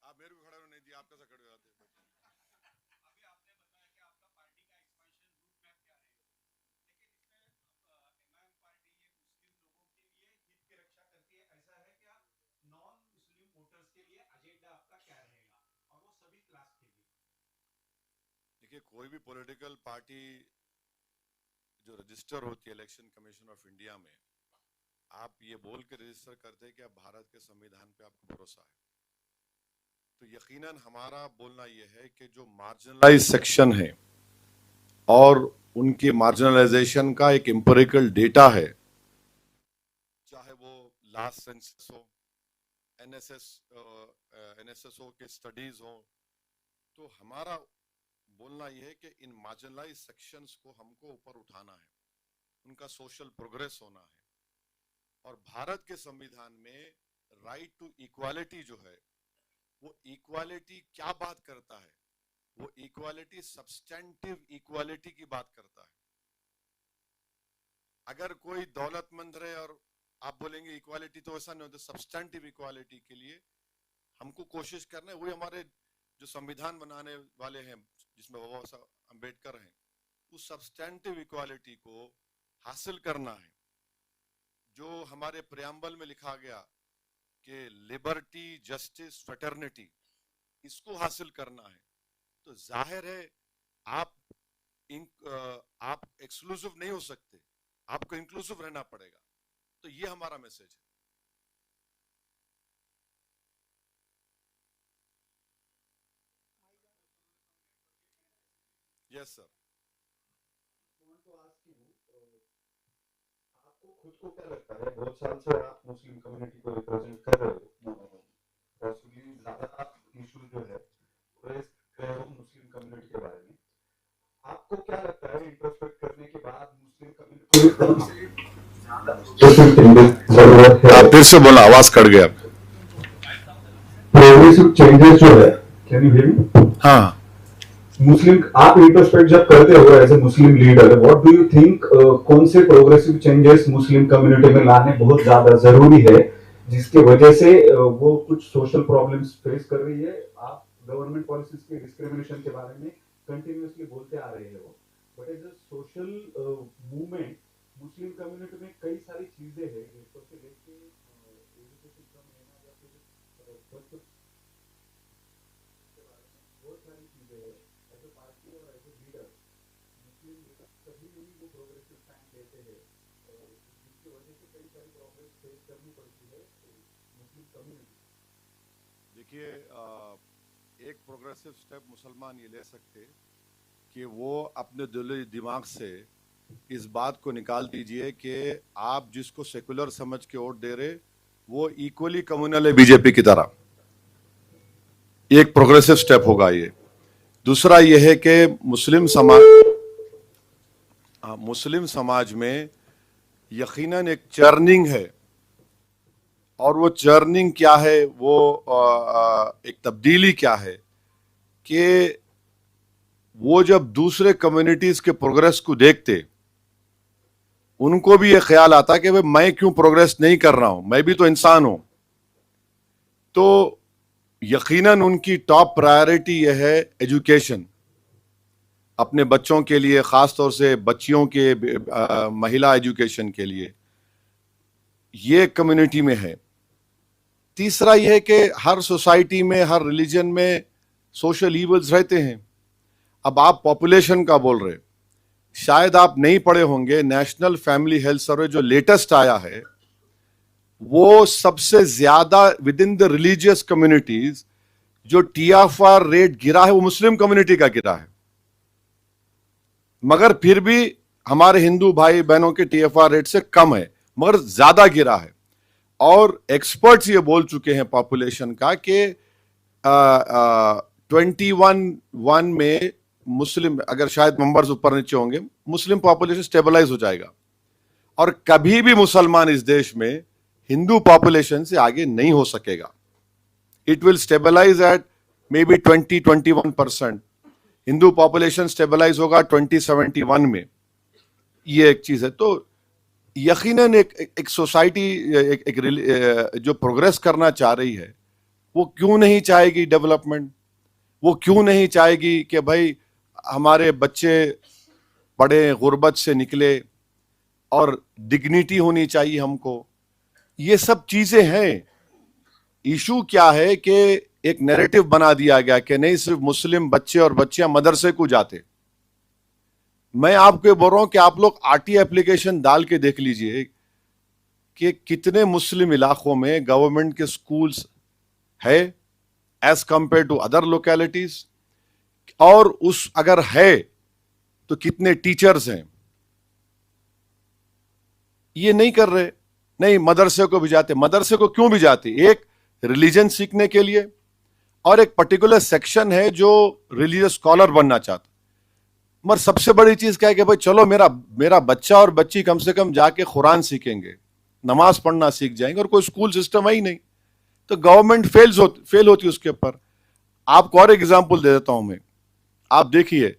आप मेरे को खड़ा नहीं दिया, आप कैसे खड़े हो जाते? अभी आपने बताया कि आपका पार्टी का एक्सपेंशन रूट मैप क्या रहेगा, लेकिन इसमें इमाम पार्टी ये मुस्लिम लोगों के लिए हित की रक्षा करती है, ऐसा है क्या? नॉन मुस्लिम वोटर्स के लिए एजेंडा आपका क्या रहेगा, और वो सभी क्लास के लिए? देखिए, कोई भी पॉलिटिकल पार्टी जो रजिस्टर होती है इलेक्शन कमीशन ऑफ इंडिया में, आप ये बोल के रजिस्टर करते हैं कि आप भारत के संविधान पे आपको भरोसा है, तो यकीनन हमारा बोलना यह है कि जो मार्जिनलाइज सेक्शन है और उनके मार्जिनलाइजेशन का एक एम्पिरिकल डेटा है, चाहे वो लास्ट सेंसस हो, एनएसएसओ के स्टडीज हो, तो हमारा बोलना यह है कि इन मार्जिनलाइज सेक्शंस को हमको ऊपर उठाना है, उनका सोशल प्रोग्रेस होना है। और भारत के संविधान में राइट टू इक्वालिटी जो है, वो इक्वालिटी क्या बात करता है? वो इक्वालिटी सब्सटेंटिव इक्वालिटी की बात करता है। अगर कोई दौलतमंद रहे और आप बोलेंगे इक्वालिटी, तो ऐसा नहीं होता। सब्सटेंटिव इक्वालिटी के लिए हमको कोशिश करना है। वही हमारे जो संविधान बनाने वाले हैं, जिसमें बाबा साहब अम्बेडकर हैं, उस सब्सटेंटिव इक्वालिटी को हासिल करना है, जो हमारे प्रियम्बल में लिखा गया कि लिबर्टी, जस्टिस, फ्रेटर्निटी, इसको हासिल करना है। तो जाहिर है आप आप एक्सक्लूसिव नहीं हो सकते, आपको इंक्लूसिव रहना पड़ेगा। तो ये हमारा मैसेज है। Yes sir. आपको खुद को क्या लगता है, बहुत साल से आप मुस्लिम कम्युनिटी को रिप्रेजेंट कर रहे हो, पॉसिबली ज्यादा इशू जो है रेस कर रहे हो मुस्लिम कम्युनिटी के बारे में, आपको क्या लगता है इंट्रोस्पेक्ट करने के बाद मुस्लिम कम्युनिटी की तरफ से जरूरत है? आप फिर से बोला, आवाज कट गया। प्रोग्रेसिव चेंजेस जो है, कैन यू हियर मी? हाँ, मुस्लिम आप इंट्रोस्पेक्ट जब करते हो as a Muslim leader, what do you think, कौन से प्रोग्रेसिव चेंजेस मुस्लिम कम्युनिटी में लाने बहुत ज्यादा जरूरी है, जिसके वजह से वो कुछ सोशल प्रॉब्लम्स फेस कर रही है? आप गवर्नमेंट पॉलिसीज के डिस्क्रिमिनेशन के बारे में कंटिन्यूअसली बोलते आ रहे हो, but as a social movement Muslim community में कई सारी चीजें हैं, जिसको से लेके एजुकेशन कम लेना या फिर बच्चों के बारे में बहुत सारी चीजें हैं। एज अ पार्टी और as a leader, Muslim leader कभी नहीं वो प्रोग्रेसिव स्टैंड लेते हैं, जिसकी वजह से कई सारी प्रॉब्लम्स फेस करनी पड़ती है मुस्लिम कम्युनिटी। देखिए, एक प्रोग्रेसिव स्टेप मुसलमान ये ले सकते कि वो अपने दिल दिमाग से इस बात को निकाल दीजिए कि आप जिसको सेकुलर समझ के वोट दे रहे, वो इक्वली कम्युनल है बीजेपी की तरह। एक प्रोग्रेसिव स्टेप होगा ये। दूसरा ये है कि मुस्लिम समाज में यकीनन एक चर्निंग है, और वो चर्निंग क्या है, वो एक तब्दीली क्या है कि वो जब दूसरे कम्युनिटीज के प्रोग्रेस को देखते, उनको भी ये ख्याल आता कि भाई मैं क्यों प्रोग्रेस नहीं कर रहा हूं, मैं भी तो इंसान हूं। तो यकीनन उनकी टॉप प्रायोरिटी यह है एजुकेशन, अपने बच्चों के लिए, खास तौर से बच्चियों के महिला एजुकेशन के लिए, ये कम्युनिटी में है। तीसरा यह है कि हर सोसाइटी में, हर रिलीजन में सोशल ईवल्स रहते हैं। अब आप पॉपुलेशन का बोल रहे, शायद आप नहीं पढ़े होंगे, नेशनल फैमिली हेल्थ सर्वे जो लेटेस्ट आया है, वो सबसे ज्यादा with in the religious communities जो टीएफआर रेट गिरा है, वो मुस्लिम कम्युनिटी का गिरा है। मगर फिर भी हमारे हिंदू भाई बहनों के टीएफआर रेट से कम है, मगर ज्यादा गिरा है। और एक्सपर्ट्स ये बोल चुके हैं पॉपुलेशन का कि 21 में मुस्लिम, अगर शायद नंबर्स ऊपर नीचे होंगे, मुस्लिम पॉपुलेशन स्टेबलाइज हो जाएगा। और कभी भी मुसलमान इस देश में हिंदू पॉपुलेशन से आगे नहीं हो सकेगा। It will stabilize at may be 20-21%। Hindu population stabilize होगा 2071 में। ये एक चीज है। तो यकीनन एक सोसाइटी जो प्रोग्रेस करना चाह रही है, वो क्यों नहीं चाहेगी डेवलपमेंट? वो क्यों नहीं चाहेगी कि भाई हमारे बच्चे पढ़े, गुर्बत से निकले और डिग्निटी होनी चाहिए हमको? ये सब चीजें हैं। इशू क्या है कि एक नैरेटिव बना दिया गया कि नहीं, सिर्फ मुस्लिम बच्चे और बच्चियां मदरसे को जाते। मैं आपको बोल रहा हूं कि आप लोग आरटीआई एप्लीकेशन डाल के देख लीजिए कि कितने मुस्लिम इलाकों में गवर्नमेंट के स्कूल्स है as compare to other localities, और उस अगर है तो कितने टीचर्स हैं। ये नहीं कर रहे। नहीं, मदरसे को भी जाते। मदरसे को क्यों भी जाते? एक रिलीजन सीखने के लिए, और एक पर्टिकुलर सेक्शन है जो रिलीजियस स्कॉलर बनना चाहता। मगर सबसे बड़ी चीज क्या है कि भाई चलो मेरा बच्चा और बच्ची कम से कम जाके कुरान सीखेंगे, नमाज पढ़ना सीख जाएंगे, और कोई स्कूल सिस्टम है ही नहीं, तो गवर्नमेंट फेल होती उसके ऊपर। आपको और एग्जांपल दे देता हूं मैं। आप देखिए,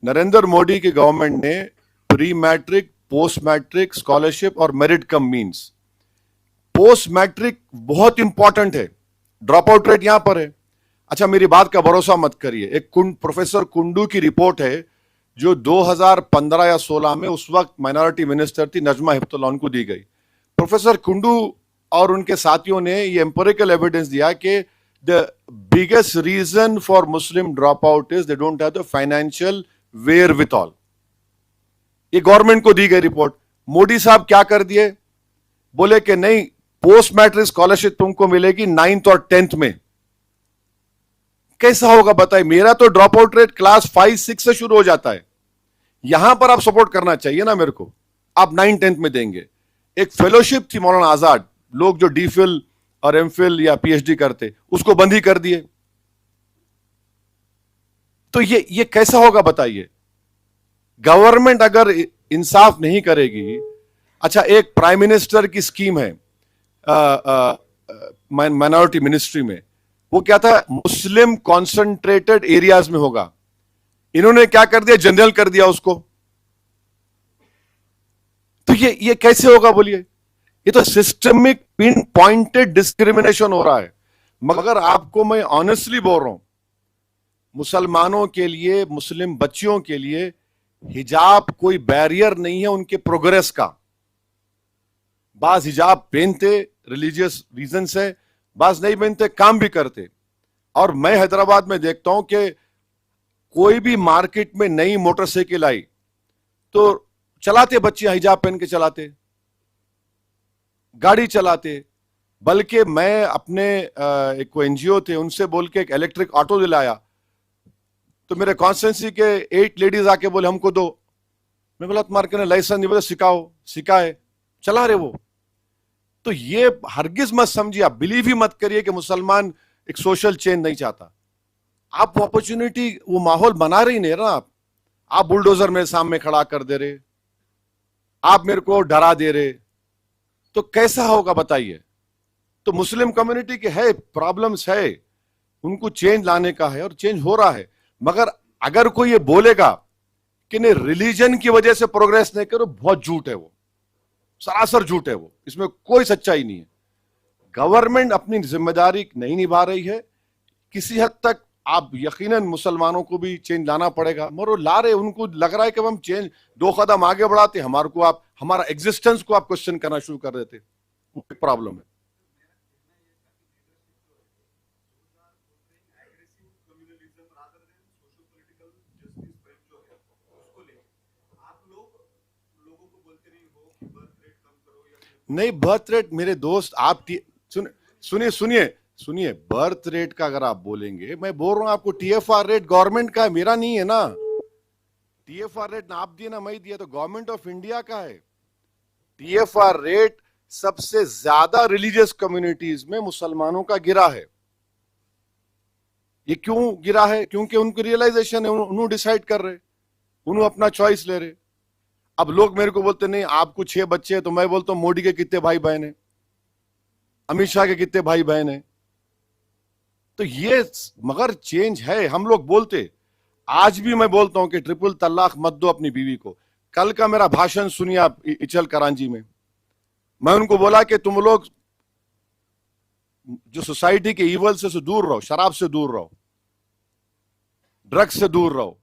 नरेंद्र मोदी की गवर्नमेंट ने pre matric, post matric scholarship और merit cum means, post matric बहुत इंपॉर्टेंट है। ड्रॉप आउट रेट यहां पर है। अच्छा, मेरी बात का भरोसा मत करिए। एक प्रोफेसर कुंडू की रिपोर्ट है जो 2015 या 16 में उस वक्त माइनॉरिटी मिनिस्टर थी नजमा हेपतुल्लाह, उनको दी गई। प्रोफेसर कुंडू और उनके साथियों ने ये एम्पिरिकल एविडेंस दिया कि the biggest reason for Muslim drop out is they don't have the financial wherewithal. ये गवर्नमेंट को दी गई रिपोर्ट। मोदी साहब क्या कर दिए? बोले कि नहीं, पोस्ट मैट्रिक स्कॉलरशिप तुमको मिलेगी 9th और 10th में। कैसा होगा बताइए? मेरा तो ड्रॉप आउट रेट क्लास 5-6 से शुरू हो जाता है। यहां पर आप सपोर्ट करना चाहिए ना मेरे को। आप 9-10th में देंगे। एक फेलोशिप थी मौलाना आजाद, लोग जो डीफिल और एमफिल या पीएचडी करते, उसको बंद ही कर दिए। तो ये कैसा होगा बताइए? गवर्नमेंट अगर इंसाफ नहीं करेगी। अच्छा, एक प्राइम मिनिस्टर की स्कीम है माइनॉरिटी मिनिस्ट्री में, वो क्या था? मुस्लिम कॉन्सेंट्रेटेड एरियाज में होगा। इन्होंने क्या कर दिया? जनरल कर दिया उसको। तो ये कैसे होगा बोलिए? ये तो सिस्टमिक पिन पॉइंटेड डिस्क्रिमिनेशन हो रहा है। मगर आपको मैं ऑनेस्टली बोल रहा हूं, मुसलमानों के लिए, मुस्लिम बच्चियों के लिए हिजाब कोई बैरियर नहीं है उनके प्रोग्रेस का। बाज हिजाब पहनते रिलीजियस रीजन से, बाज नहीं पहनते, काम भी करते। और मैं हैदराबाद में देखता हूं कि कोई भी मार्केट में नई मोटरसाइकिल आई तो चलाते बच्चियां हिजाब पहन के चलाते, गाड़ी चलाते। बल्कि मैं अपने एक एनजीओ थे, उनसे बोल के एक इलेक्ट्रिक ऑटो दिलाया, तो मेरे कॉन्स्टिट्यूंसी के 8 लेडीज आके बोले हमको दो। मैं बोला तुम्हारे के लाइसेंस नहीं, बोले सिखाओ। सिखाए, चला रहे वो। तो ये हरगिज मत समझिए, आप बिलीव ही मत करिए कि मुसलमान एक सोशल चेंज नहीं चाहता। आप अपॉर्चुनिटी, वो माहौल बना रही नहीं ना। आप बुलडोजर मेरे सामने खड़ा कर दे रहे, आप मेरे को डरा दे रहे, तो कैसा होगा बताइए? तो मुस्लिम कम्युनिटी के है प्रॉब्लम्स है, उनको चेंज लाने का है और चेंज हो रहा है। मगर अगर कोई ये बोलेगा कि नहीं रिलीजन की वजह से प्रोग्रेस नहीं करो, बहुत झूठ है वो, सरासर झूठ है वो। इसमें कोई सच्चाई नहीं है। गवर्नमेंट अपनी जिम्मेदारी नहीं निभा रही है। किसी हद तक आप यकीनन मुसलमानों को भी चेंज लाना पड़ेगा, मगर वो ला रहे। उनको लग रहा है कि हम चेंज 2 कदम आगे बढ़ाते, हमारे को आप, हमारा एग्जिस्टेंस को आप क्वेश्चन करना शुरू कर देते। प्रॉब्लम है। नहीं, बर्थ रेट मेरे दोस्त, आप सुनिए सुनिए सुनिए, बर्थ रेट का अगर आप बोलेंगे, मैं बोल रहा हूं आपको टीएफआर रेट गवर्नमेंट का है, मेरा नहीं है ना। टीएफआर रेट ना आप दिए ना मैं दिया, तो गवर्नमेंट ऑफ इंडिया का है। टीएफआर रेट सबसे ज्यादा रिलीजियस कम्युनिटीज में मुसलमानों का गिरा है। ये क्यों गिरा है? क्योंकि उनको रियलाइजेशन है, उन्होंने डिसाइड कर रहे, उन्होंने अपना चॉइस ले रहे। अब लोग मेरे को बोलते नहीं आपको 6 बच्चे हैं, तो मैं बोलता हूं मोदी के कितने भाई बहन है, अमित शाह के कितने भाई बहन है। तो ये मगर चेंज है। हम लोग बोलते, आज भी मैं बोलता हूं कि ट्रिपल तलाक मत दो अपनी बीवी को। कल का मेरा भाषण सुनिए आप इचल करांजी में, मैं उनको बोला कि तुम लोग जो सोसाइटी के ईवल से दूर रहो, शराब से दूर रहो, ड्रग्स से दूर रहो,